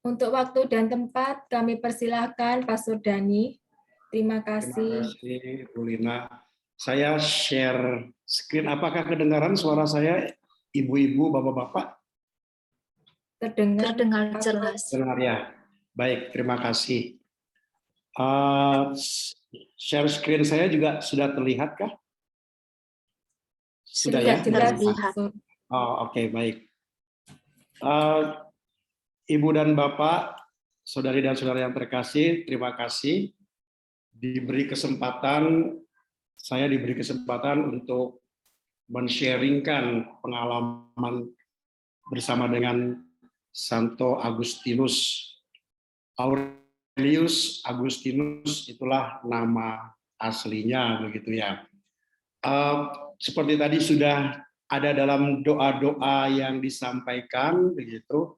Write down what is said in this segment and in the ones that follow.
Untuk waktu dan tempat kami persilahkan Pastor Dani. Terima Terima kasih. kasih, Bu Lina. Saya share screen. Apakah kedengaran suara saya, ibu-ibu, bapak-bapak? Terdengar jelas. Dengar ya. Baik, terima kasih. Share screen saya juga sudah terlihatkah? Sudah ya? Jelas. Oh, oke, baik. Ibu dan Bapak, saudari dan saudara yang terkasih, terima kasih saya diberi kesempatan untuk men-sharingkan pengalaman bersama dengan Santo Agustinus. Aurelius Agustinus itulah nama aslinya, begitu ya. Seperti tadi sudah ada dalam doa-doa yang disampaikan, begitu.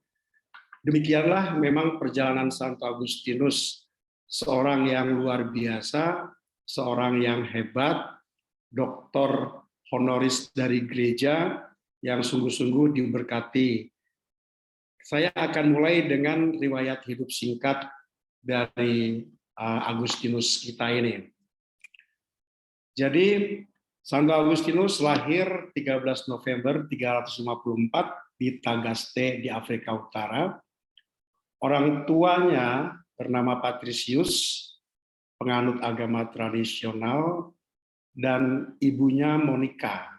Demikianlah memang perjalanan Santo Agustinus, seorang yang luar biasa, seorang yang hebat, doktor honoris dari gereja yang sungguh-sungguh diberkati. Saya akan mulai dengan riwayat hidup singkat dari Agustinus kita ini. Jadi Santo Agustinus lahir 13 November 354 di Tagaste di Afrika Utara. Orang tuanya bernama Patricius, penganut agama tradisional, dan ibunya Monica.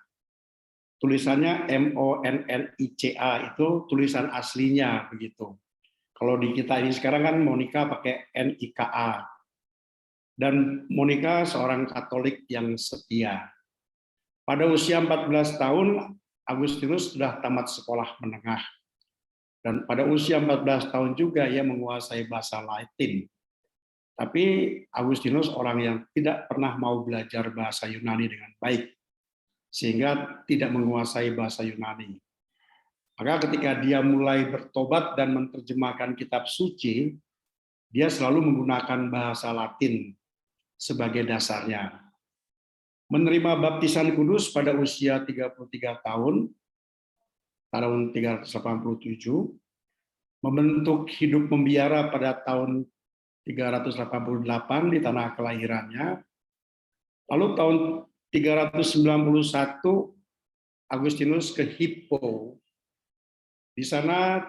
Tulisannya Monica, itu tulisan aslinya begitu. Kalau di kita ini sekarang kan Monica pakai Nika. Dan Monica seorang Katolik yang setia. Pada usia 14 tahun, Agustinus sudah tamat sekolah menengah. Dan pada usia 14 tahun juga ia menguasai bahasa Latin. Tapi Agustinus orang yang tidak pernah mau belajar bahasa Yunani dengan baik, sehingga tidak menguasai bahasa Yunani. Maka ketika dia mulai bertobat dan menerjemahkan kitab suci, dia selalu menggunakan bahasa Latin sebagai dasarnya. Menerima baptisan kudus pada usia 33 tahun 387, membentuk hidup membiara pada tahun 388 di tanah kelahirannya. Lalu tahun 391 Agustinus ke Hippo. Di sana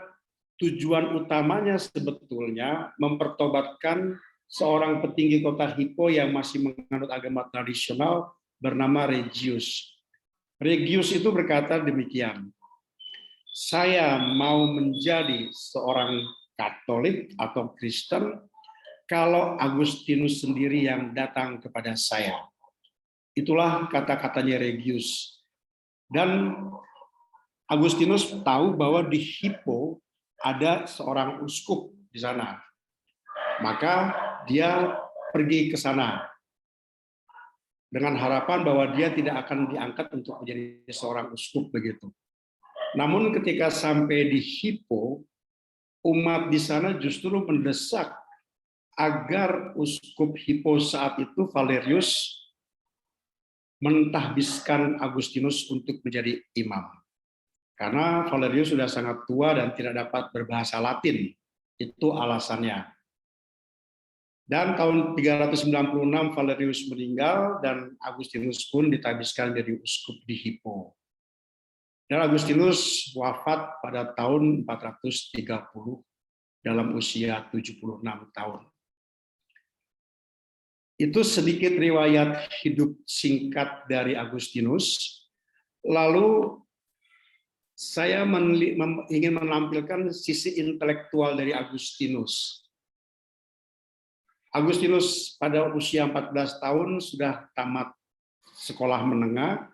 tujuan utamanya sebetulnya mempertobatkan seorang petinggi kota Hippo yang masih menganut agama tradisional bernama Regius. Regius itu berkata demikian, saya mau menjadi seorang Katolik atau Kristen kalau Agustinus sendiri yang datang kepada saya. Itulah kata-katanya Regius. Dan Agustinus tahu bahwa di Hippo ada seorang uskup di sana. Maka dia pergi ke sana dengan harapan bahwa dia tidak akan diangkat untuk menjadi seorang uskup begitu. Namun ketika sampai di Hippo, umat di sana justru mendesak agar uskup Hippo saat itu Valerius mentahbiskan Agustinus untuk menjadi imam. Karena Valerius sudah sangat tua dan tidak dapat berbahasa Latin. Itu alasannya. Dan tahun 396 Valerius meninggal dan Agustinus pun ditahbiskan jadi uskup di Hippo. Dan Agustinus wafat pada tahun 430 dalam usia 76 tahun. Itu sedikit riwayat hidup singkat dari Agustinus. Lalu saya ingin menampilkan sisi intelektual dari Agustinus. Agustinus pada usia 14 tahun sudah tamat sekolah menengah,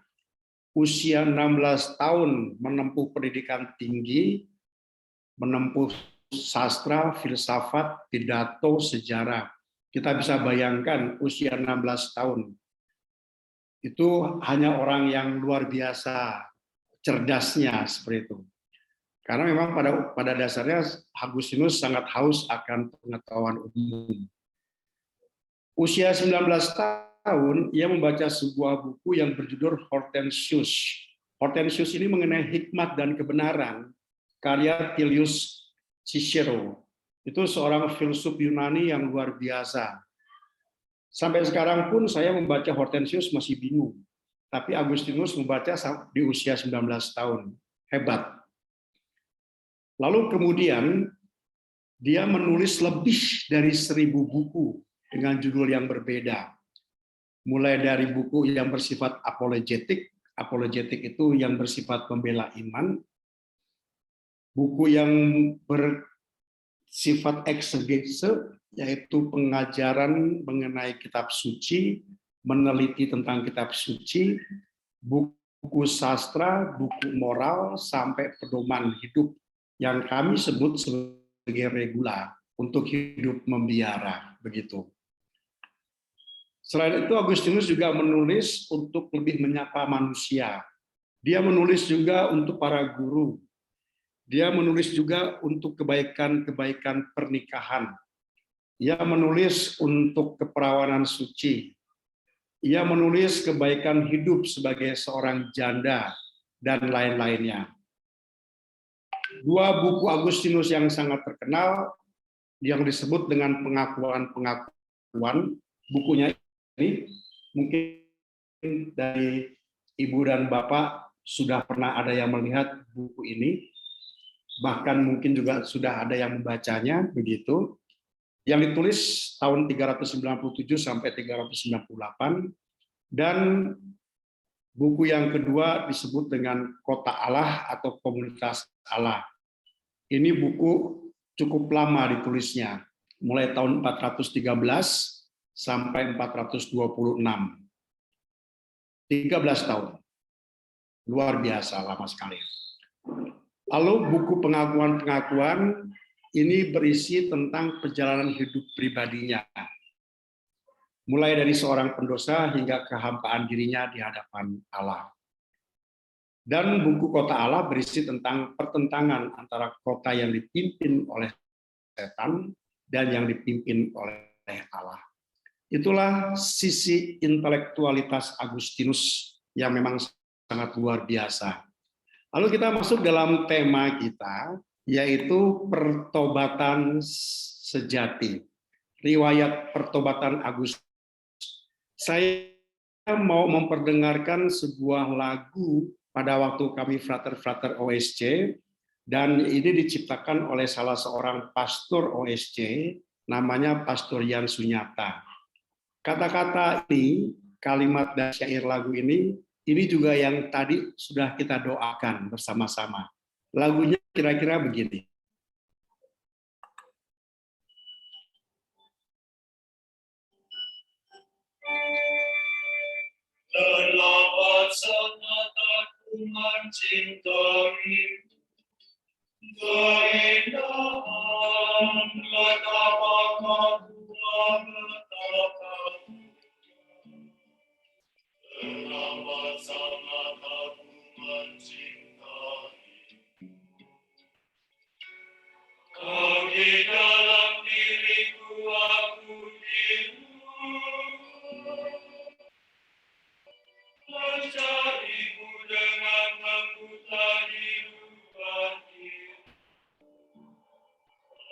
usia 16 tahun menempuh pendidikan tinggi, menempuh sastra, filsafat, pidato, sejarah. Kita bisa bayangkan usia 16 tahun. Itu hanya orang yang luar biasa cerdasnya seperti itu. Karena memang pada dasarnya Agustinus sangat haus akan pengetahuan umum. Usia 19 tahun, ia membaca sebuah buku yang berjudul Hortensius. Hortensius ini mengenai hikmat dan kebenaran, karya Tullius Cicero. Itu seorang filsuf Yunani yang luar biasa. Sampai sekarang pun saya membaca Hortensius masih bingung. Tapi Agustinus membaca di usia 19 tahun. Hebat. Lalu kemudian dia menulis lebih dari 1000 buku dengan judul yang berbeda. Mulai dari buku yang bersifat apologetik itu yang bersifat membela iman, buku yang bersifat eksegese, yaitu pengajaran mengenai kitab suci, meneliti tentang kitab suci, buku sastra, buku moral, sampai pedoman hidup yang kami sebut sebagai regula untuk hidup membiara, begitu. Selain itu, Agustinus juga menulis untuk lebih menyapa manusia. Dia menulis juga untuk para guru. Dia menulis juga untuk kebaikan-kebaikan pernikahan. Ia menulis untuk keperawanan suci. Ia menulis kebaikan hidup sebagai seorang janda dan lain-lainnya. Dua buku Agustinus yang sangat terkenal yang disebut dengan pengakuan-pengakuan, bukunya ini mungkin dari Ibu dan Bapak sudah pernah ada yang melihat buku ini, bahkan mungkin juga sudah ada yang membacanya, begitu. Yang ditulis tahun 397 sampai 398, dan buku yang kedua disebut dengan Kota Allah atau Komunitas Allah. Ini buku cukup lama ditulisnya, mulai tahun 413 sampai 426. 13 tahun. Luar biasa, lama sekali. Lalu buku pengakuan-pengakuan ini berisi tentang perjalanan hidup pribadinya. Mulai dari seorang pendosa hingga kehampaan dirinya di hadapan Allah. Dan buku Kota Allah berisi tentang pertentangan antara kota yang dipimpin oleh setan dan yang dipimpin oleh Allah. Itulah sisi intelektualitas Agustinus yang memang sangat luar biasa. Lalu kita masuk dalam tema kita, yaitu pertobatan sejati. Riwayat pertobatan Agustinus. Saya mau memperdengarkan sebuah lagu pada waktu kami frater-frater OSC, dan ini diciptakan oleh salah seorang pastor OSC, namanya Pastor Yan Sunyata. Kata-kata ini, kalimat dan syair lagu ini juga yang tadi sudah kita doakan bersama-sama. Lagunya kira-kira begini. Terlambat sangat aku mencintai keindahan, betapa aku betapa. Terlambat sangat aku mencintai. Kau di dalam diriku aku mencarimu dengan membuka hidupanku.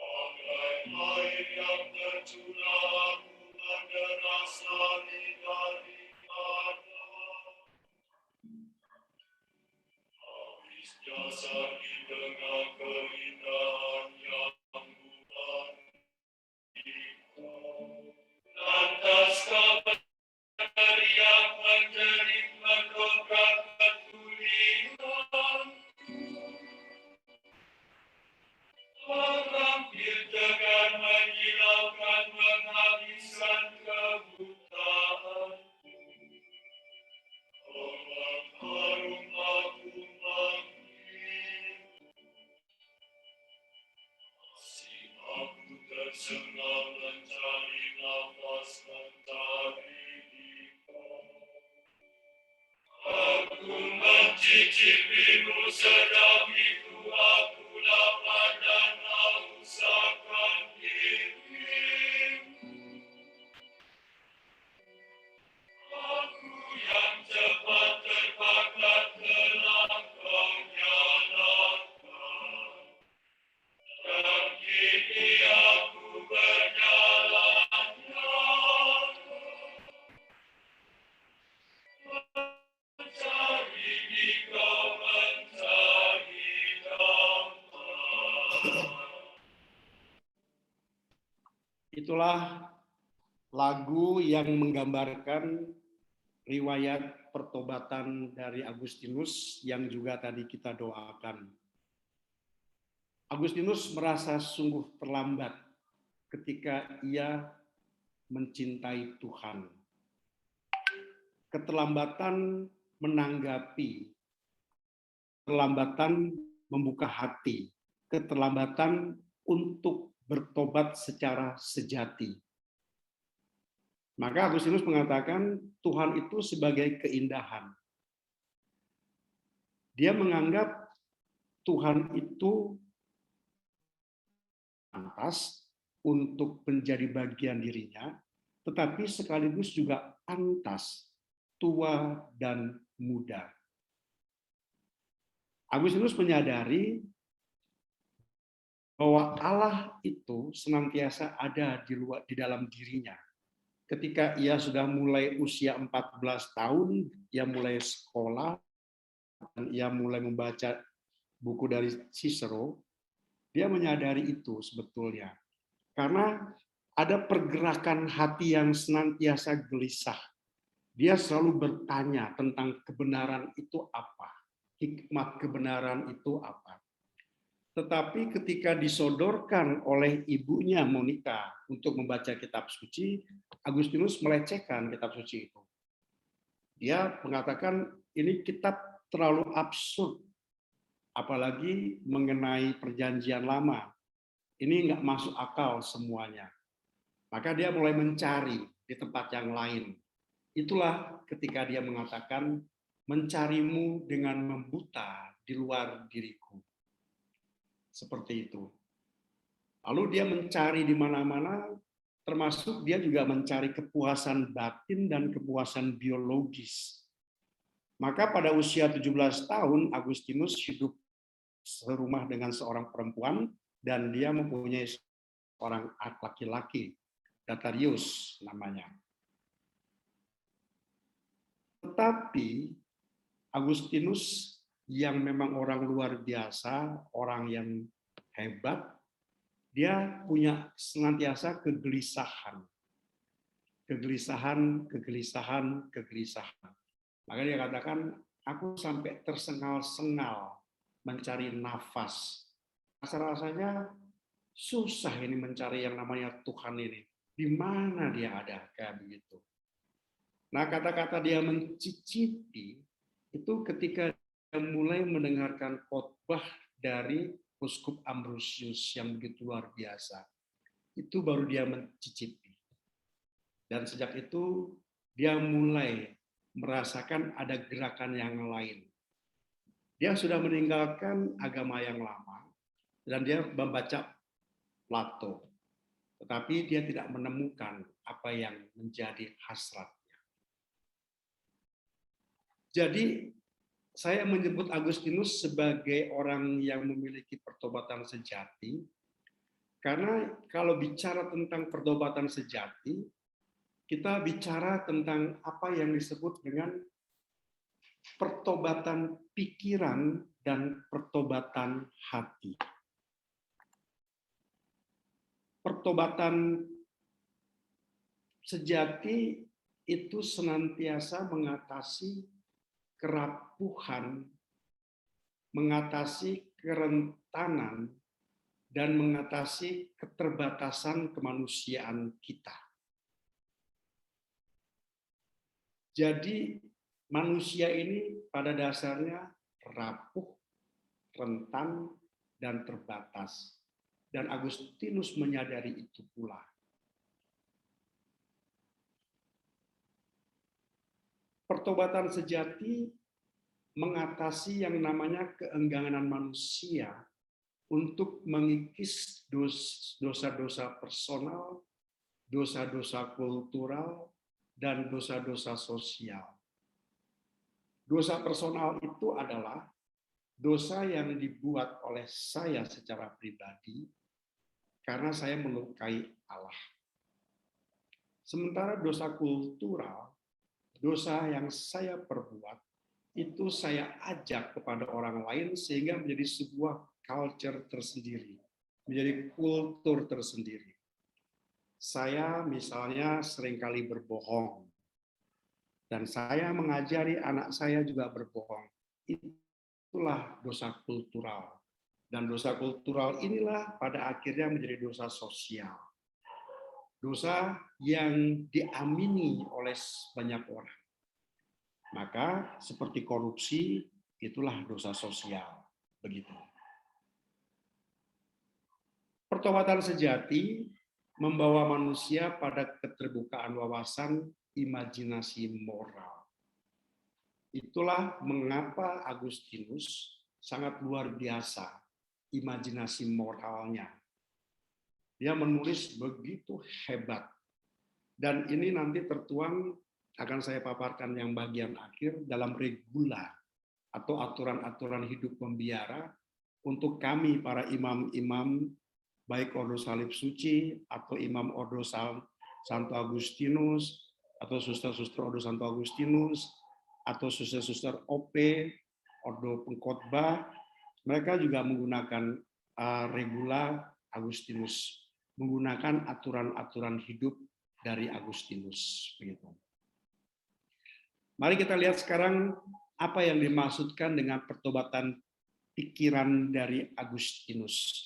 Bagai air yang tercurah aku menderasani daripada. Habis jasa di tengah keindahan yang bukan dikau. Lantas kau teriak menjerit mendongkrak ketulisanku. Merampir dengan menyilaukan menghabiskan kebutaan. Oh, mengharum aku manggil. Masih aku tersengal mencari nafas, mencari dikau. Aku mencicipimu sedap itu, aku lapar dan haus akan dirimu. Aku yang cepat terbakar telah kau nyalakan, dan kini Itulah lagu yang menggambarkan riwayat pertobatan dari Agustinus yang juga tadi kita doakan. Agustinus merasa sungguh terlambat ketika ia mencintai Tuhan. Keterlambatan menanggapi, keterlambatan membuka hati, keterlambatan untuk bertobat secara sejati. Maka Agustinus mengatakan Tuhan itu sebagai keindahan. Dia menganggap Tuhan itu pantas untuk menjadi bagian dirinya, tetapi sekaligus juga pantas, tua dan muda. Agustinus menyadari bahwa Allah itu senantiasa ada di dalam dirinya. Ketika ia sudah mulai usia 14 tahun, ia mulai sekolah, dan ia mulai membaca buku dari Cicero, dia menyadari itu sebetulnya. Karena ada pergerakan hati yang senantiasa gelisah. Dia selalu bertanya tentang kebenaran itu apa, hikmat kebenaran itu apa. Tetapi ketika disodorkan oleh ibunya Monica untuk membaca kitab suci, Agustinus melecehkan kitab suci itu. Dia mengatakan ini kitab terlalu absurd, apalagi mengenai perjanjian lama. Ini nggak masuk akal semuanya. Maka dia mulai mencari di tempat yang lain. Itulah ketika dia mengatakan, mencarimu dengan membuta di luar diriku. Seperti itu. Lalu dia mencari di mana-mana, termasuk dia juga mencari kepuasan batin dan kepuasan biologis. Maka pada usia 17 tahun, Agustinus hidup serumah dengan seorang perempuan, dan dia mempunyai seorang laki-laki, Datarius namanya. Tetapi Agustinus yang memang orang luar biasa, orang yang hebat, dia punya senantiasa kegelisahan. Kegelisahan. Maka dia katakan, aku sampai tersengal-sengal mencari nafas. Rasa-rasanya susah ini mencari yang namanya Tuhan ini. Di mana dia ada? Kayak begitu. Nah, kata-kata dia mencicipi itu ketika dia mulai mendengarkan khotbah dari Uskup Ambrosius yang begitu luar biasa. Itu baru dia mencicipi. Dan sejak itu dia mulai merasakan ada gerakan yang lain. Dia sudah meninggalkan agama yang lama dan dia membaca Plato. Tetapi dia tidak menemukan apa yang menjadi hasratnya. Jadi saya menyebut Agustinus sebagai orang yang memiliki pertobatan sejati, karena kalau bicara tentang pertobatan sejati, kita bicara tentang apa yang disebut dengan pertobatan pikiran dan pertobatan hati. Pertobatan sejati itu senantiasa mengatasi kerapuhan, mengatasi kerentanan, dan mengatasi keterbatasan kemanusiaan kita. Jadi manusia ini pada dasarnya rapuh, rentan, dan terbatas. Dan Agustinus menyadari itu pula. Pertobatan sejati mengatasi yang namanya keengganan manusia untuk mengikis dosa-dosa personal, dosa-dosa kultural, dan dosa-dosa sosial. Dosa personal itu adalah dosa yang dibuat oleh saya secara pribadi karena saya melukai Allah. Sementara dosa kultural, dosa yang saya perbuat, itu saya ajak kepada orang lain sehingga menjadi sebuah culture tersendiri. menjadi kultur tersendiri. Saya misalnya seringkali berbohong, dan saya mengajari anak saya juga berbohong. Itulah dosa kultural. Dan dosa kultural inilah pada akhirnya menjadi dosa sosial. Dosa yang diamini oleh banyak orang. Maka seperti korupsi, itulah dosa sosial. Begitu. Pertobatan sejati membawa manusia pada keterbukaan wawasan, imajinasi moral. Itulah mengapa Agustinus sangat luar biasa imajinasi moralnya. Dia menulis begitu hebat. Dan ini nanti tertuang, akan saya paparkan yang bagian akhir, dalam regula atau aturan-aturan hidup membiara untuk kami para imam-imam, baik Ordo Salib Suci atau Imam Ordo Santo Agustinus, atau suster-suster Ordo Santo Agustinus, atau suster-suster OP, Ordo Pengkhotbah, mereka juga menggunakan regula Agustinus, menggunakan aturan-aturan hidup dari Agustinus. Begitu. Mari kita lihat sekarang apa yang dimaksudkan dengan pertobatan pikiran dari Agustinus.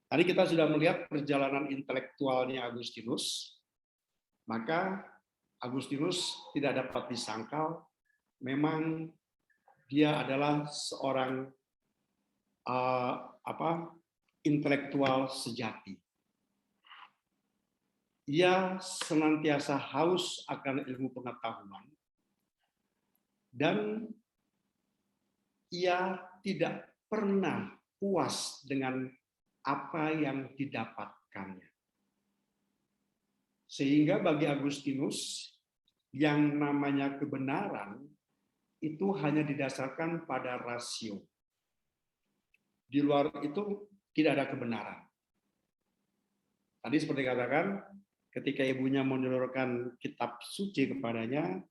Tadi kita sudah melihat perjalanan intelektualnya Agustinus, maka Agustinus tidak dapat disangkal, memang dia adalah seorang intelektual sejati. Ia senantiasa haus akan ilmu pengetahuan, dan ia tidak pernah puas dengan apa yang didapatkannya. Sehingga bagi Agustinus, yang namanya kebenaran itu hanya didasarkan pada rasio. Di luar itu tidak ada kebenaran. Tadi seperti katakan, ketika ibunya menelurkan kitab suci kepadanya,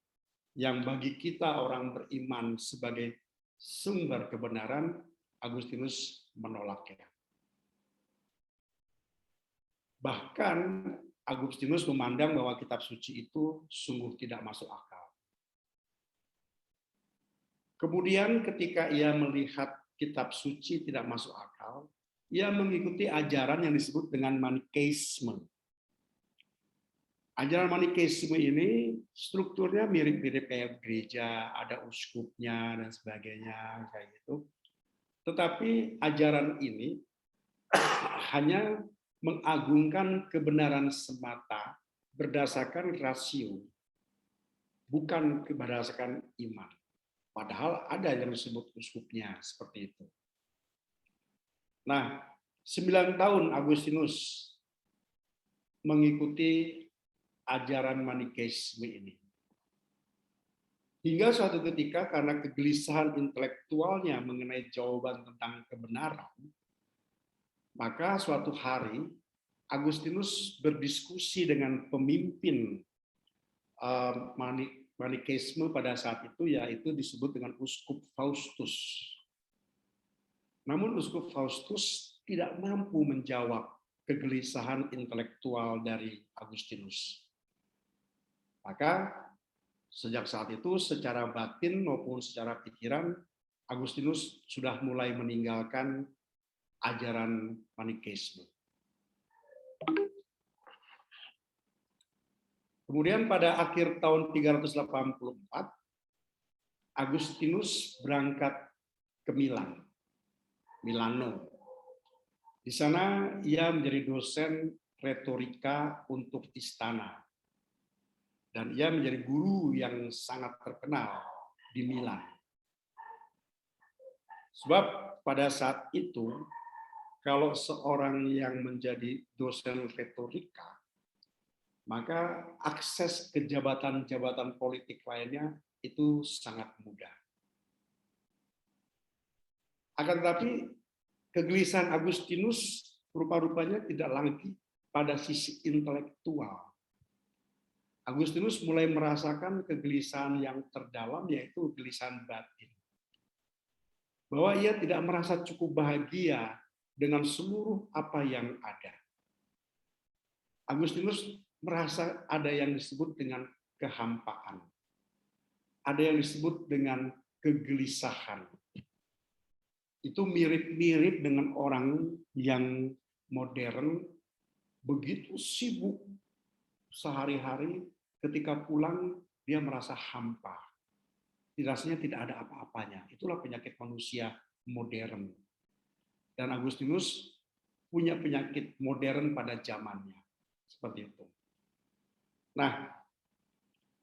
yang bagi kita orang beriman sebagai sumber kebenaran, Agustinus menolaknya. Bahkan Agustinus memandang bahwa kitab suci itu sungguh tidak masuk akal. Kemudian ketika ia melihat kitab suci tidak masuk akal, ia mengikuti ajaran yang disebut dengan Manikeisme. Ajaran Manikeisme ini strukturnya mirip-mirip kayak gereja, ada uskupnya dan sebagainya kayak gitu. Tetapi ajaran ini hanya mengagungkan kebenaran semata berdasarkan rasio, bukan berdasarkan iman. Padahal ada yang disebut uskupnya seperti itu. Nah, 9 tahun Agustinus mengikuti ajaran Manikeisme ini. Hingga suatu ketika karena kegelisahan intelektualnya mengenai jawaban tentang kebenaran, maka suatu hari Agustinus berdiskusi dengan pemimpin Manikeisme pada saat itu, yaitu disebut dengan Uskup Faustus. Namun Uskup Faustus tidak mampu menjawab kegelisahan intelektual dari Agustinus. Maka sejak saat itu secara batin maupun secara pikiran, Agustinus sudah mulai meninggalkan ajaran Manikeisme. Kemudian pada akhir tahun 384, Agustinus berangkat ke Milano. Di sana ia menjadi dosen retorika untuk istana. Dan ia menjadi guru yang sangat terkenal di Milan. Sebab pada saat itu, kalau seorang yang menjadi dosen retorika, maka akses ke jabatan-jabatan politik lainnya itu sangat mudah. Akan tetapi, kegelisahan Agustinus rupa-rupanya tidak lagi pada sisi intelektual. Agustinus mulai merasakan kegelisahan yang terdalam, yaitu kegelisahan batin. Bahwa ia tidak merasa cukup bahagia dengan seluruh apa yang ada. Agustinus merasa ada yang disebut dengan kehampaan. Ada yang disebut dengan kegelisahan. Itu mirip-mirip dengan orang yang modern, begitu sibuk sehari-hari, ketika pulang dia merasa hampa. Rasanya tidak ada apa-apanya. Itulah penyakit manusia modern. Dan Agustinus punya penyakit modern pada zamannya. Seperti itu. Nah,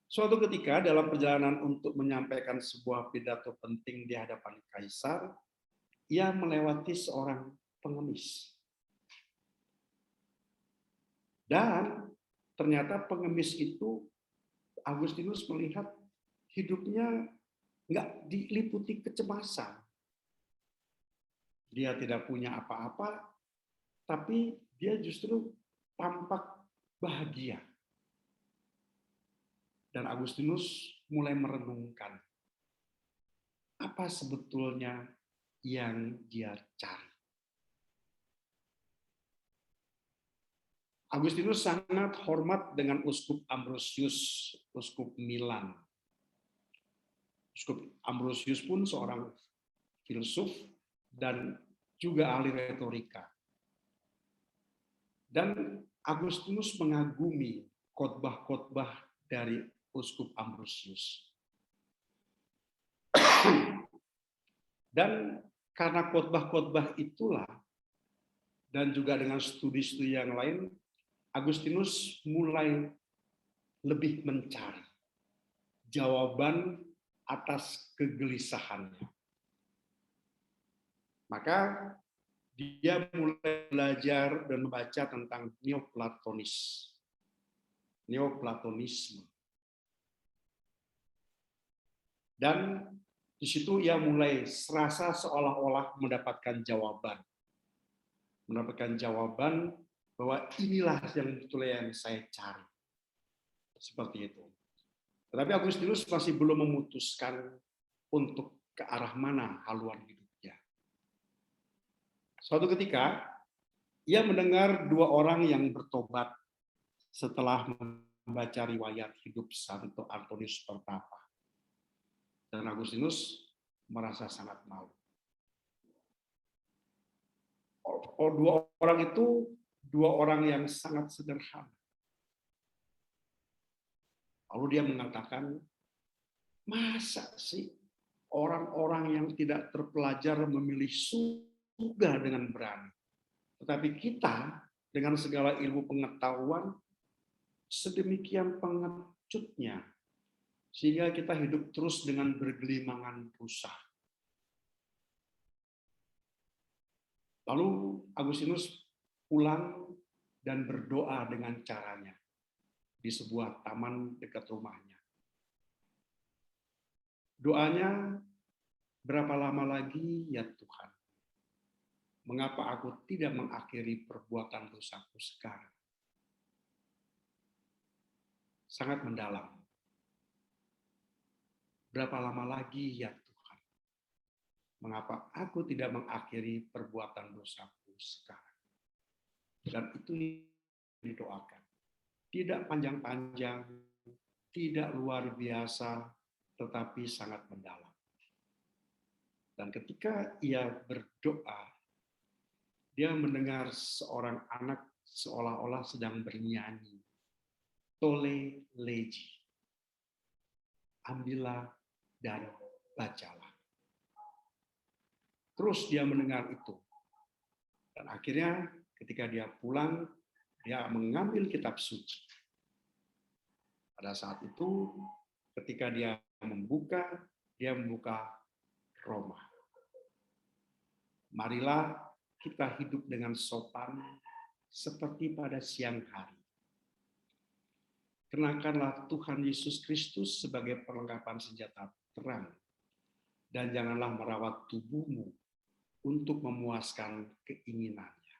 suatu ketika dalam perjalanan untuk menyampaikan sebuah pidato penting di hadapan kaisar, ia melewati seorang pengemis. Dan ternyata pengemis itu Agustinus melihat hidupnya nggak diliputi kecemasan. Dia tidak punya apa-apa, tapi dia justru tampak bahagia. Dan Agustinus mulai merenungkan apa sebetulnya yang dia cari. Agustinus sangat hormat dengan Uskup Ambrosius, Uskup Milan. Uskup Ambrosius pun seorang filsuf dan juga ahli retorika. Dan Agustinus mengagumi khotbah-khotbah dari Uskup Ambrosius. Dan karena khotbah-khotbah itulah, dan juga dengan studi-studi yang lain, Agustinus mulai lebih mencari jawaban atas kegelisahannya. Maka dia mulai belajar dan membaca tentang Neoplatonisme. Dan di situ ia mulai serasa seolah-olah mendapatkan jawaban bahwa inilah yang betul yang saya cari. Seperti itu. Tetapi Agustinus masih belum memutuskan untuk ke arah mana haluan hidupnya. Suatu ketika, ia mendengar dua orang yang bertobat setelah membaca riwayat hidup Santo Antonius Pertapa. Dan Agustinus merasa sangat malu. Dua orang itu dua orang yang sangat sederhana. Lalu dia mengatakan, masa sih orang-orang yang tidak terpelajar memilih surga dengan berani. Tetapi kita dengan segala ilmu pengetahuan sedemikian pengejutnya sehingga kita hidup terus dengan bergelimangan rusak. Lalu Agustinus pulang dan berdoa dengan caranya di sebuah taman dekat rumahnya. Doanya, berapa lama lagi ya Tuhan? Mengapa aku tidak mengakhiri perbuatan dosaku sekarang? Sangat mendalam. Berapa lama lagi ya Tuhan? Mengapa aku tidak mengakhiri perbuatan dosaku sekarang? Dan itu didoakan. Tidak panjang-panjang, tidak luar biasa, tetapi sangat mendalam. Dan ketika ia berdoa, dia mendengar seorang anak seolah-olah sedang bernyanyi. Tole legi. Ambillah dan bacalah. Terus dia mendengar itu. Dan akhirnya ketika dia pulang, dia mengambil kitab suci. Pada saat itu, ketika dia membuka Roma. Marilah kita hidup dengan sopan seperti pada siang hari. Kenakanlah Tuhan Yesus Kristus sebagai perlengkapan senjata terang. Dan janganlah merawat tubuhmu untuk memuaskan keinginannya.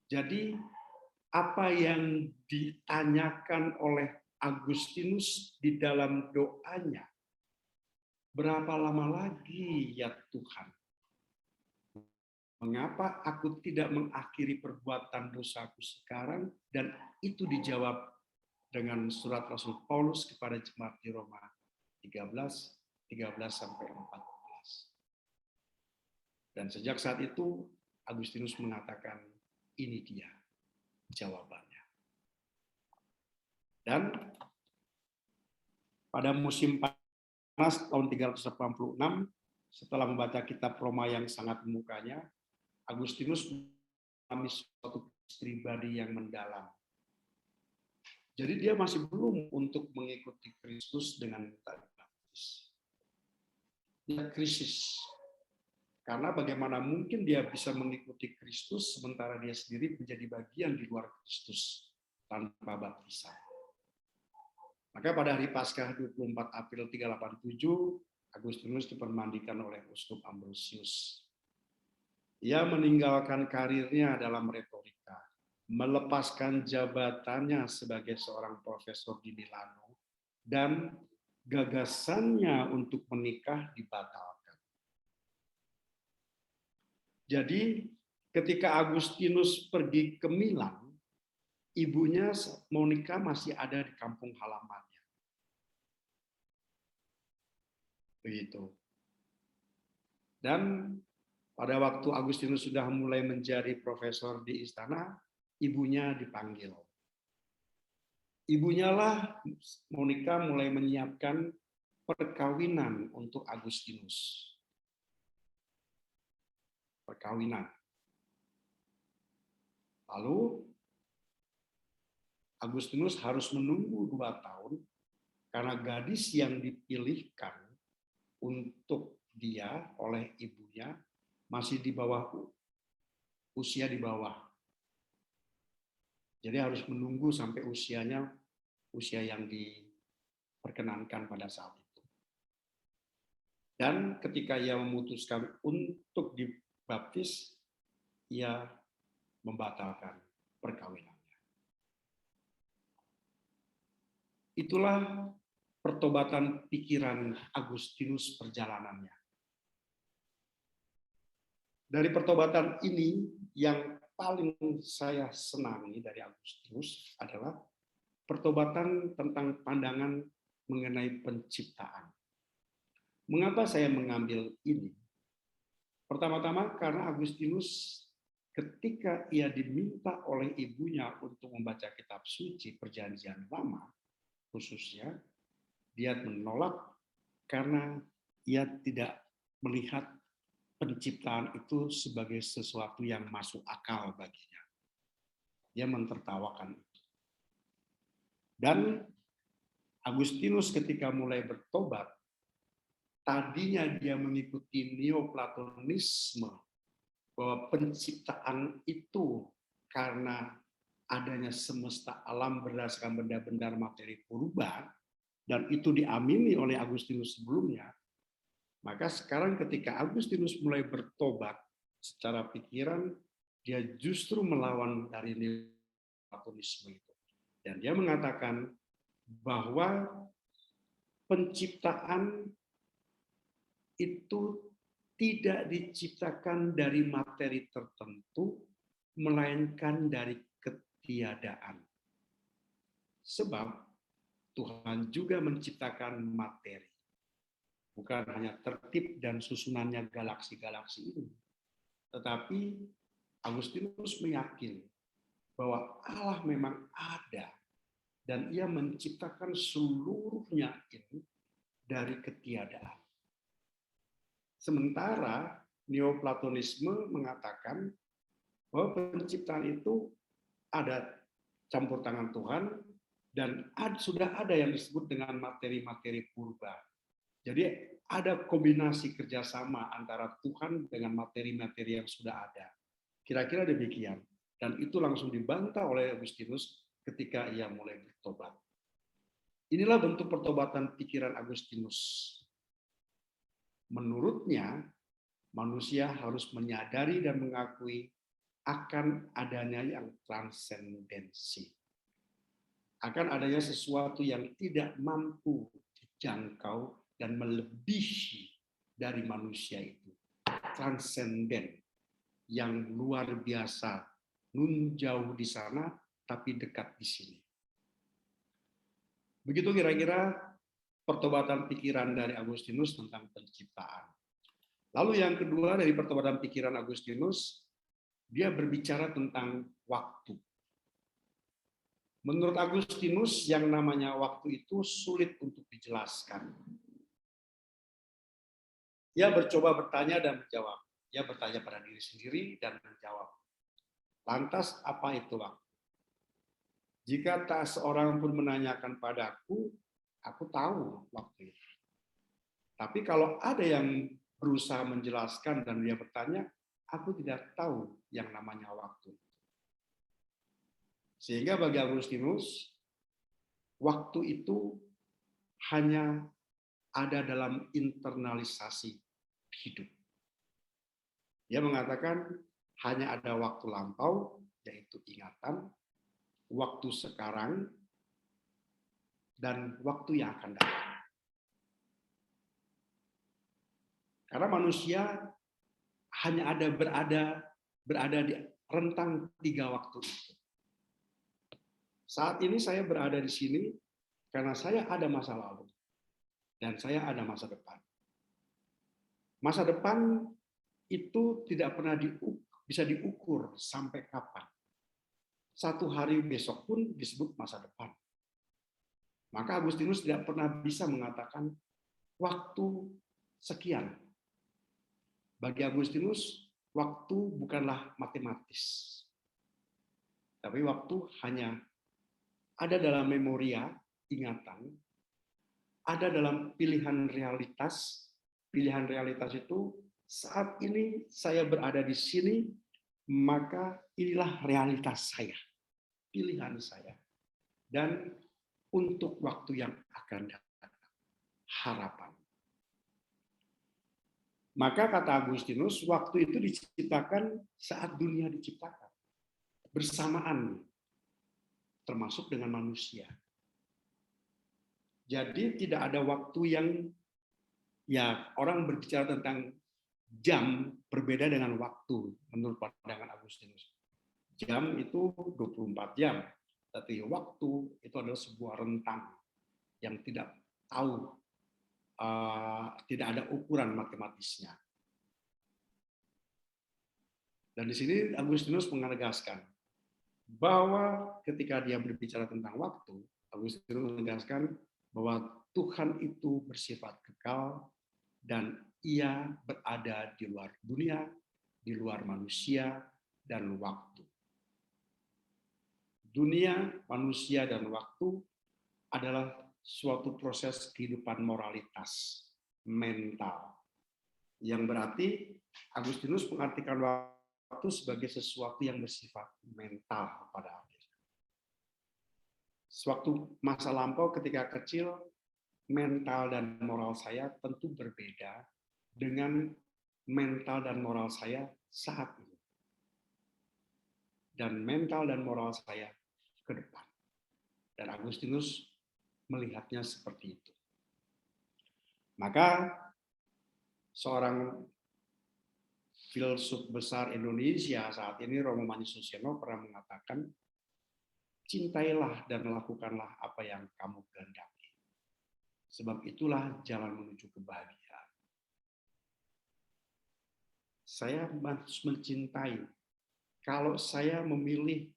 Jadi, apa yang ditanyakan oleh Agustinus di dalam doanya berapa lama lagi ya Tuhan? Mengapa aku tidak mengakhiri perbuatan dosaku sekarang? Dan itu dijawab dengan surat Rasul Paulus kepada jemaat di Roma 13 sampai 14. Dan sejak saat itu Agustinus mengatakan, ini dia jawabannya. Dan pada musim panas tahun 386, setelah membaca kitab Roma yang sangat memukanya, Agustinus mengalami suatu pribadi yang mendalam. Jadi dia masih belum untuk mengikuti Kristus dengan baptis. Dia krisis. Karena bagaimana mungkin dia bisa mengikuti Kristus sementara dia sendiri menjadi bagian di luar Kristus tanpa baptisan. Maka pada hari Paskah 24 April 387, Agustinus dipermandikan oleh Uskup Ambrosius. Ia meninggalkan karirnya dalam retorika, melepaskan jabatannya sebagai seorang profesor di Milano, dan gagasannya untuk menikah dibatalkan. Jadi ketika Agustinus pergi ke Milan, ibunya Monica masih ada di kampung halamannya. Begitu. Dan pada waktu Agustinus sudah mulai menjadi profesor di istana, ibunya dipanggil. Ibunya lah Monica mulai menyiapkan perkawinan untuk Agustinus. Perkawinan. Lalu Agustinus harus menunggu 2 tahun karena gadis yang dipilihkan untuk dia oleh ibunya masih di bawah usia di bawah. Jadi harus menunggu sampai usia yang diperkenankan pada saat itu. Dan ketika ia memutuskan untuk dibaptis, ia membatalkan perkawinannya. Itulah pertobatan pikiran Agustinus perjalanannya. Dari pertobatan ini yang paling saya senangi dari Agustinus adalah pertobatan tentang pandangan mengenai penciptaan. Mengapa saya mengambil ini? Pertama-tama karena Agustinus ketika ia diminta oleh ibunya untuk membaca kitab suci Perjanjian Lama, khususnya dia menolak karena ia tidak melihat penciptaan itu sebagai sesuatu yang masuk akal baginya. Dia mentertawakan itu. Dan Agustinus ketika mulai bertobat, tadinya dia mengikuti neoplatonisme bahwa penciptaan itu karena adanya semesta alam berdasarkan benda-benda materi purba, dan itu diamini oleh Agustinus sebelumnya. Maka sekarang ketika Agustinus mulai bertobat secara pikiran, dia justru melawan dari neoplatonisme itu. Dan dia mengatakan bahwa penciptaan itu tidak diciptakan dari materi tertentu, melainkan dari ketiadaan. Sebab Tuhan juga menciptakan materi. Bukan hanya tertib dan susunannya galaksi-galaksi ini. Tetapi Agustinus meyakini bahwa Allah memang ada dan ia menciptakan seluruhnya ini dari ketiadaan. Sementara neoplatonisme mengatakan bahwa penciptaan itu ada campur tangan Tuhan dan sudah ada yang disebut dengan materi-materi purba. Jadi ada kombinasi kerjasama antara Tuhan dengan materi-materi yang sudah ada. Kira-kira demikian. Dan itu langsung dibantah oleh Agustinus ketika ia mulai bertobat. Inilah bentuk pertobatan pikiran Agustinus. Menurutnya, manusia harus menyadari dan mengakui akan adanya yang transendensi. Akan adanya sesuatu yang tidak mampu dijangkau dan melebihi dari manusia itu. Transenden, yang luar biasa, nun jauh di sana, tapi dekat di sini. Begitu kira-kira pertobatan pikiran dari Agustinus tentang penciptaan. Lalu yang kedua dari pertobatan pikiran Agustinus, dia berbicara tentang waktu. Menurut Agustinus, yang namanya waktu itu sulit untuk dijelaskan. Dia mencoba bertanya dan menjawab. Dia bertanya pada diri sendiri dan menjawab. Lantas apa itu waktu? Jika tak seorang pun menanyakan padaku, aku tahu waktu itu. Tapi kalau ada yang berusaha menjelaskan dan dia bertanya, aku tidak tahu yang namanya waktu. Sehingga bagi Agustinus, waktu itu hanya ada dalam internalisasi hidup. Dia mengatakan hanya ada waktu lampau, yaitu ingatan, waktu sekarang, dan waktu yang akan datang. Karena manusia hanya berada di rentang 3 waktu itu. Saat ini saya berada di sini karena saya ada masa lalu dan saya ada masa depan. Masa depan itu tidak pernah bisa diukur sampai kapan. Satu hari besok pun disebut masa depan. Maka Agustinus tidak pernah bisa mengatakan waktu sekian. Bagi Agustinus, waktu bukanlah matematis. Tapi waktu hanya ada dalam memoria, ingatan, ada dalam pilihan realitas. Pilihan realitas itu saat ini saya berada di sini, maka inilah realitas saya, pilihan saya. Dan untuk waktu yang akan datang, harapan. Maka kata Agustinus, waktu itu diciptakan saat dunia diciptakan. Bersamaan, termasuk dengan manusia. Jadi tidak ada waktu yang, ya orang berbicara tentang jam berbeda dengan waktu menurut pandangan Agustinus. Jam itu 24 jam, tapi waktu itu adalah sebuah rentang yang tidak tahu, tidak ada ukuran matematisnya. Dan di sini Agustinus menegaskan bahwa ketika dia berbicara tentang waktu, Agustinus menegaskan bahwa Tuhan itu bersifat kekal dan ia berada di luar dunia, di luar manusia, dan waktu. Dunia, manusia, dan waktu adalah suatu proses kehidupan moralitas, mental. Yang berarti Agustinus mengartikan waktu sebagai sesuatu yang bersifat mental pada akhirnya. Sewaktu masa lampau ketika kecil, mental dan moral saya tentu berbeda dengan mental dan moral saya saat ini. Dan mental dan moral saya ke depan. Dan Agustinus melihatnya seperti itu. Maka seorang filsuf besar Indonesia saat ini, Romo Manisusiono, pernah mengatakan, cintailah dan lakukanlah apa yang kamu kehendaki. Sebab itulah jalan menuju kebahagiaan. Saya harus mencintai. Kalau saya memilih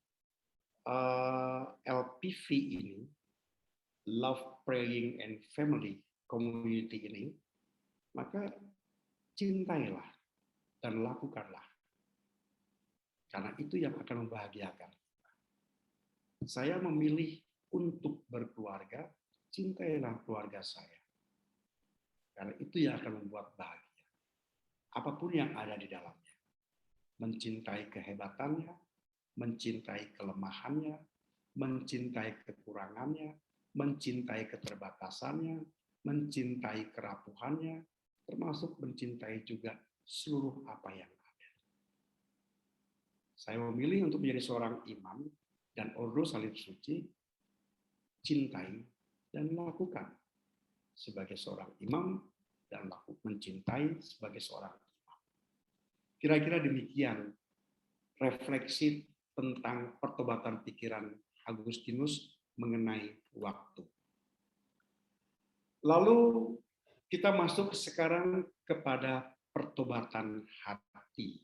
LPV ini, Love, Praying, and Family Community ini, maka cintailah dan lakukanlah. Karena itu yang akan membahagiakan. Saya memilih untuk berkeluarga, cintailah keluarga saya. Karena itu yang akan membuat bahagia. Apapun yang ada di dalamnya. Mencintai kehebatannya, mencintai kelemahannya, mencintai kekurangannya, mencintai keterbatasannya, mencintai kerapuhannya, termasuk mencintai juga seluruh apa yang ada. Saya memilih untuk menjadi seorang imam dan ordo salib suci, cintai dan lakukan sebagai seorang imam dan mencintai sebagai seorang imam. Kira-kira demikian refleksi tentang pertobatan pikiran Agustinus mengenai waktu. Lalu kita masuk sekarang kepada pertobatan hati.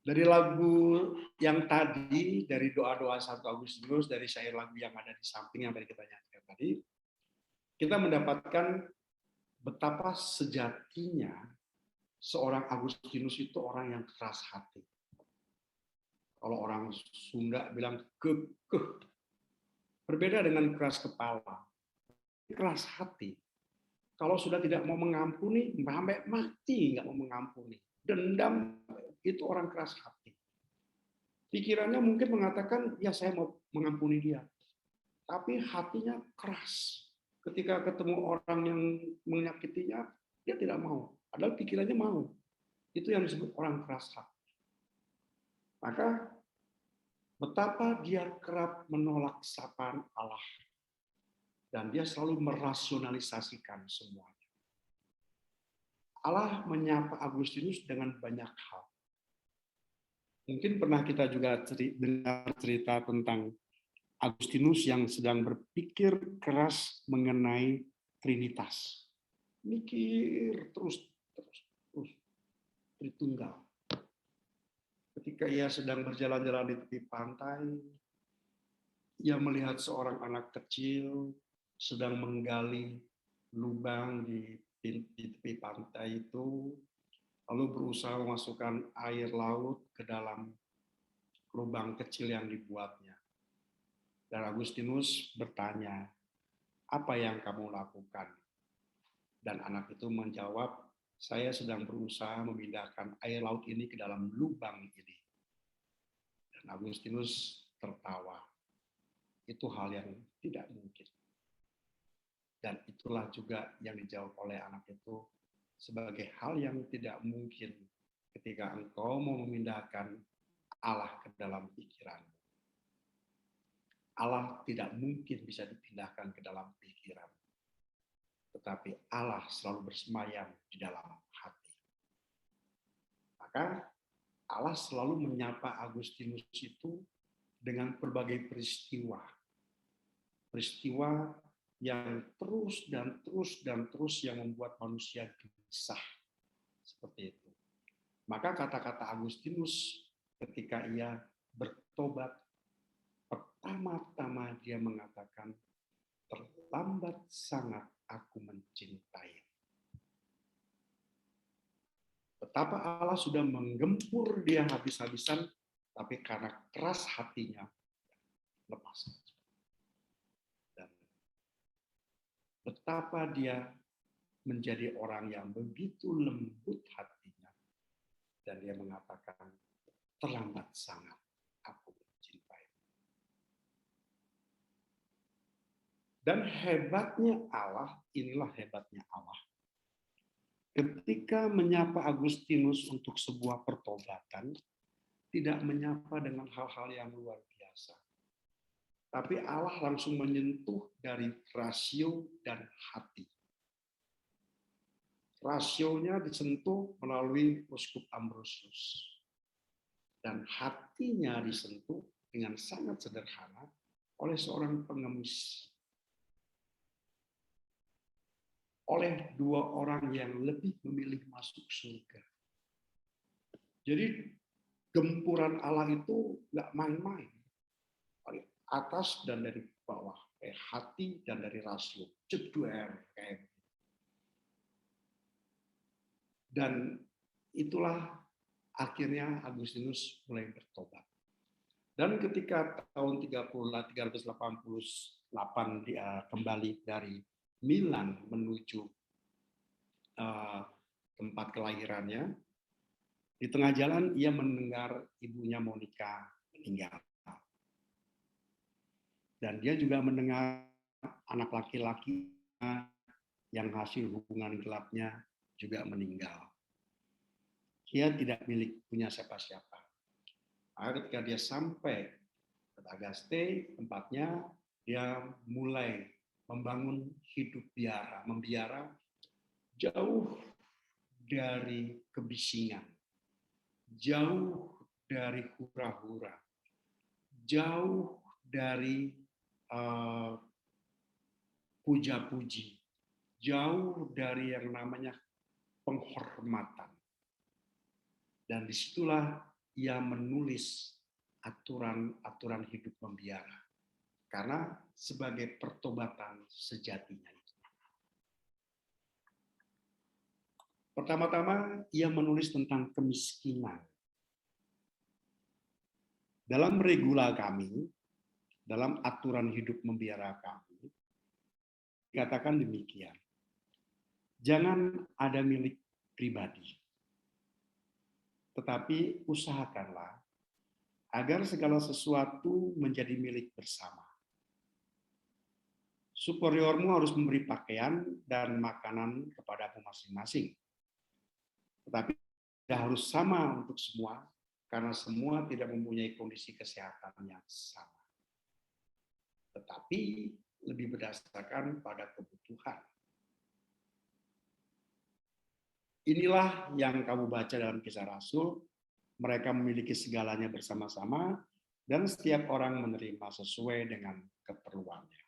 Dari lagu yang tadi, dari doa-doa Santo Agustinus, dari syair lagu yang ada di samping yang tadi kita nyanyikan tadi, kita mendapatkan betapa sejatinya seorang Agustinus itu orang yang keras hati. Kalau orang Sunda bilang kekeh, berbeda dengan keras kepala. Keras hati. Kalau sudah tidak mau mengampuni, sampai mati nggak mau mengampuni. Dendam, itu orang keras hati. Pikirannya mungkin mengatakan, ya saya mau mengampuni dia. Tapi hatinya keras. Ketika ketemu orang yang menyakitinya, dia tidak mau. Padahal pikirannya mau. Itu yang disebut orang keras hati. Maka betapa dia kerap menolak sapaan Allah. Dan dia selalu merasionalisasikan semuanya. Allah menyapa Agustinus dengan banyak hal. Mungkin pernah kita juga dengar cerita tentang Agustinus yang sedang berpikir keras mengenai Trinitas. Mikir terus, Tritunggal. Ketika ia sedang berjalan-jalan di tepi pantai, ia melihat seorang anak kecil sedang menggali lubang di tepi pantai itu, lalu berusaha memasukkan air laut ke dalam lubang kecil yang dibuatnya. Dan Agustinus bertanya, apa yang kamu lakukan? Dan anak itu menjawab, saya sedang berusaha memindahkan air laut ini ke dalam lubang ini. Dan Agustinus tertawa. Itu hal yang tidak mungkin. Dan itulah juga yang dijawab oleh anak itu sebagai hal yang tidak mungkin ketika engkau mau memindahkan Allah ke dalam pikiranmu. Allah tidak mungkin bisa dipindahkan ke dalam pikiran. Tetapi Allah selalu bersemayam di dalam hati. Maka Allah selalu menyapa Agustinus itu dengan berbagai peristiwa. Peristiwa yang terus dan terus yang membuat manusia gelisah. Seperti itu. Maka kata-kata Agustinus ketika ia bertobat, pertama-tama dia mengatakan, terlambat sangat aku mencintai. Betapa Allah sudah menggempur dia habis-habisan, tapi karena keras hatinya, lepas. Dan betapa dia menjadi orang yang begitu lembut hatinya. Dan dia mengatakan, terlambat sangat aku mencintai. Dan hebatnya Allah, inilah hebatnya Allah. Ketika menyapa Agustinus untuk sebuah pertobatan, tidak menyapa dengan hal-hal yang luar biasa. Tapi Allah langsung menyentuh dari rasio dan hati. Rasionya disentuh melalui Uskup Ambrosius. Dan hatinya disentuh dengan sangat sederhana oleh seorang pengemis. Oleh dua orang yang lebih memilih masuk surga. Jadi gempuran Allah itu nggak main-main. Dari atas dan dari bawah. Kayak hati dan dari rasio. Jeduer. Kayak. Dan itulah akhirnya Agustinus mulai bertobat. Dan ketika tahun 388 dia kembali dari Milan menuju tempat kelahirannya, di tengah jalan ia mendengar ibunya Monica meninggal. Dan dia juga mendengar anak laki-laki yang hasil hubungan gelapnya juga meninggal. Dia tidak punya siapa-siapa. Ketika dia sampai ke Tagaste, tempatnya, dia mulai membangun hidup membiara jauh dari kebisingan, jauh dari hura-hura, jauh dari puja-puji, jauh dari yang namanya penghormatan. Dan disitulah ia menulis aturan-aturan hidup membiara. Karena sebagai pertobatan sejatinya itu. Pertama-tama ia menulis tentang kemiskinan. Dalam regula kami, dalam aturan hidup membiara kami, dikatakan demikian. Jangan ada milik pribadi. Tetapi usahakanlah agar segala sesuatu menjadi milik bersama. Superiormu harus memberi pakaian dan makanan kepadamu masing-masing. Tetapi tidak harus sama untuk semua, karena semua tidak mempunyai kondisi kesehatan yang sama. Tetapi lebih berdasarkan pada kebutuhan. Inilah yang kamu baca dalam Kisah Rasul, mereka memiliki segalanya bersama-sama, dan setiap orang menerima sesuai dengan keperluannya.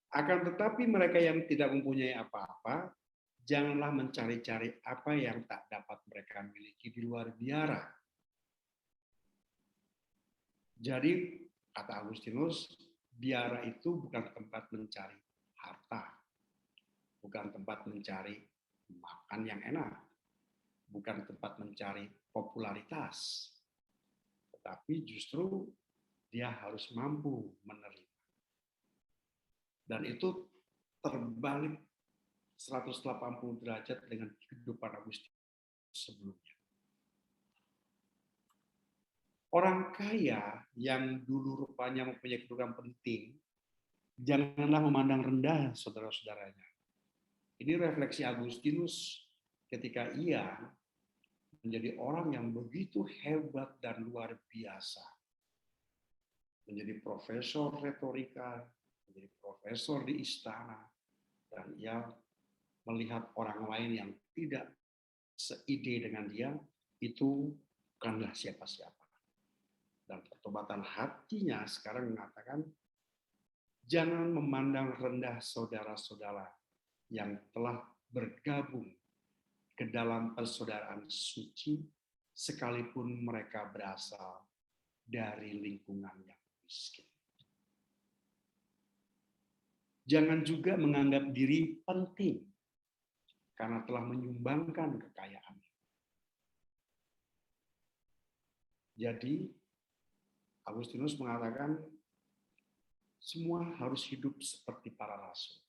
Akan tetapi mereka yang tidak mempunyai apa-apa, janganlah mencari-cari apa yang tak dapat mereka miliki di luar biara. Jadi, kata Agustinus, biara itu bukan tempat mencari harta, bukan tempat mencari makan yang enak, bukan tempat mencari popularitas, tetapi justru dia harus mampu menerima. Dan itu terbalik 180 derajat dengan kehidupan Agustinus sebelumnya. Orang kaya yang dulu rupanya mempunyai kedudukan penting, janganlah memandang rendah saudara-saudaranya. Ini refleksi Agustinus ketika ia menjadi orang yang begitu hebat dan luar biasa. Menjadi profesor retorika, menjadi profesor di istana, dan ia melihat orang lain yang tidak seide dengan dia, itu bukanlah siapa-siapa. Dan pertobatan hatinya sekarang mengatakan, jangan memandang rendah saudara-saudara yang telah bergabung ke dalam persaudaraan suci, sekalipun mereka berasal dari lingkungan yang miskin. Jangan juga menganggap diri penting karena telah menyumbangkan kekayaan. Jadi, Agustinus mengatakan, semua harus hidup seperti para rasul.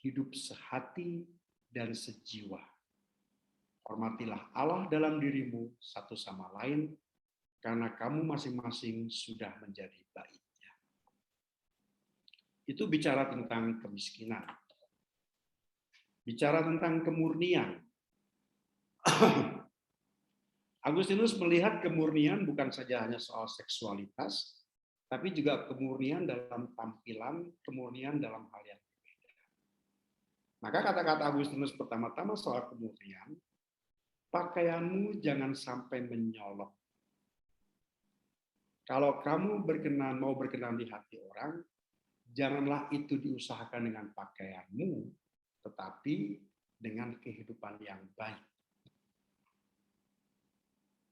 Hidup sehati dan sejiwa. Hormatilah Allah dalam dirimu satu sama lain, karena kamu masing-masing sudah menjadi baiknya. Itu bicara tentang kemiskinan. Bicara tentang kemurnian. Agustinus melihat kemurnian bukan saja hanya soal seksualitas, tapi juga kemurnian dalam tampilan, kemurnian dalam hal yang berbeda. Maka kata-kata Agustinus pertama-tama soal kemurnian, pakaianmu jangan sampai menyolok. Kalau kamu mau berkenan di hati orang, janganlah itu diusahakan dengan pakaianmu, tetapi dengan kehidupan yang baik.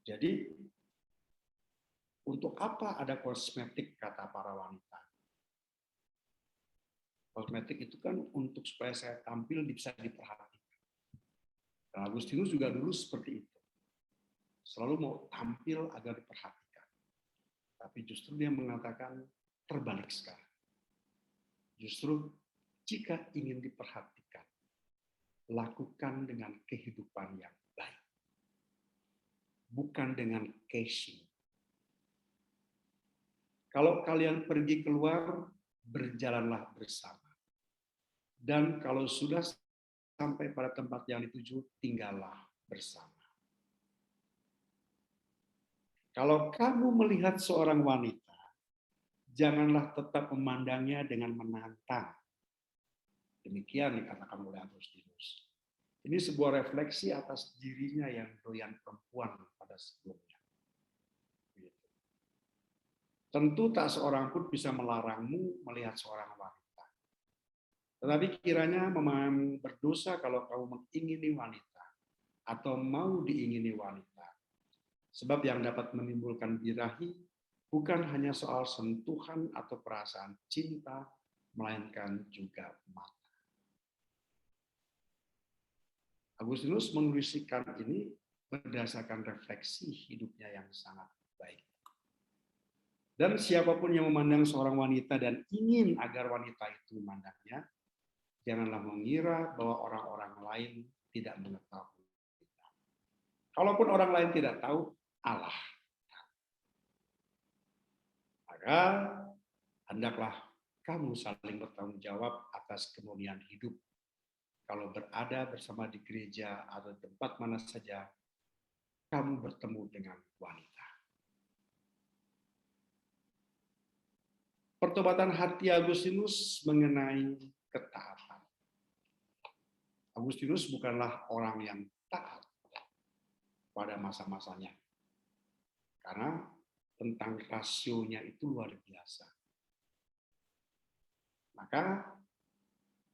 Jadi, untuk apa ada kosmetik, kata para wanita? Kosmetik itu kan untuk supaya saya tampil bisa diperhatikan. Dan Agustinus juga dulu seperti itu. Selalu mau tampil agar diperhatikan. Tapi justru dia mengatakan terbalik sekarang. Justru jika ingin diperhatikan, lakukan dengan kehidupan yang baik. Bukan dengan casing. Kalau kalian pergi keluar, berjalanlah bersama. Dan kalau sudah sampai pada tempat yang dituju, tinggallah bersama. Kalau kamu melihat seorang wanita, janganlah tetap memandangnya dengan menantang. Demikian dikatakan oleh Agustinus. Ini sebuah refleksi atas dirinya yang doyan perempuan pada sebelumnya. Tentu tak seorang pun bisa melarangmu melihat seorang wanita. Tetapi kiranya memang berdosa kalau kamu mengingini wanita atau mau diingini wanita. Sebab yang dapat menimbulkan birahi bukan hanya soal sentuhan atau perasaan cinta, melainkan juga mata. Agustinus menuliskan ini berdasarkan refleksi hidupnya yang sangat baik. Dan siapapun yang memandang seorang wanita dan ingin agar wanita itu memandangnya, janganlah mengira bahwa orang-orang lain tidak mengetahui. Kalaupun orang lain tidak tahu, Allah. Maka hendaklah kamu saling bertanggung jawab atas kemuliaan hidup. Kalau berada bersama di gereja atau tempat mana saja, kamu bertemu dengan wanita. Pertobatan hati Agustinus mengenai ketaatan. Agustinus bukanlah orang yang taat pada masa-masanya. Karena tentang rasionya itu luar biasa. Maka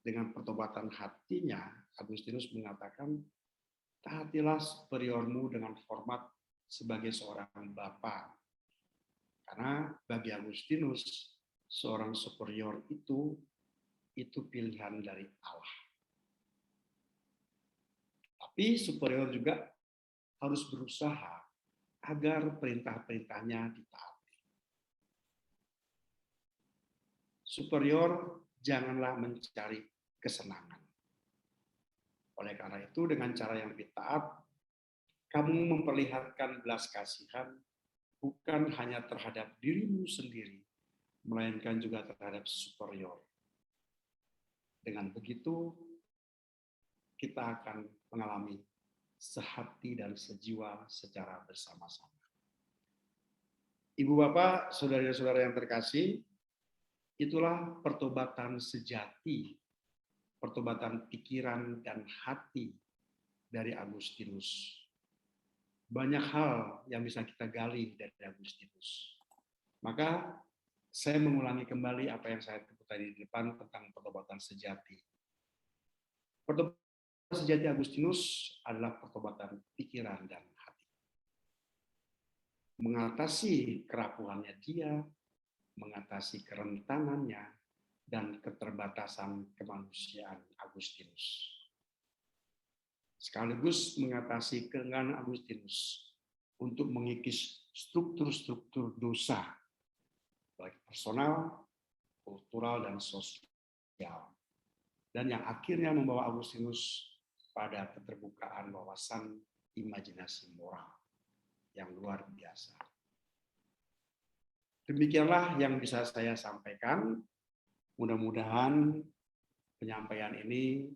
dengan pertobatan hatinya, Agustinus mengatakan, taatilah superiormu dengan hormat sebagai seorang bapa. Karena bagi Agustinus, seorang superior itu pilihan dari Allah. Tapi superior juga harus berusaha agar perintah-perintahnya ditaati. Superior janganlah mencari kesenangan. Oleh karena itu, dengan cara yang lebih taat, kamu memperlihatkan belas kasihan bukan hanya terhadap dirimu sendiri, melainkan juga terhadap superior. Dengan begitu, kita akan mengalami sehati dan sejiwa secara bersama-sama. Ibu bapak, saudara-saudara yang terkasih, itulah pertobatan sejati, pertobatan pikiran dan hati dari Agustinus. Banyak hal yang bisa kita gali dari Agustinus. Maka saya mengulangi kembali apa yang saya sebut tadi di depan tentang pertobatan sejati. Pertobatan sejati Agustinus adalah pertobatan pikiran dan hati. Mengatasi kerapuhannya dia, mengatasi kerentanannya, dan keterbatasan kemanusiaan Agustinus. Sekaligus mengatasi keengganan Agustinus untuk mengikis struktur-struktur dosa, baik personal, kultural, dan sosial. Dan yang akhirnya membawa Agustinus pada keterbukaan wawasan imajinasi moral yang luar biasa. Demikianlah yang bisa saya sampaikan. Mudah-mudahan penyampaian ini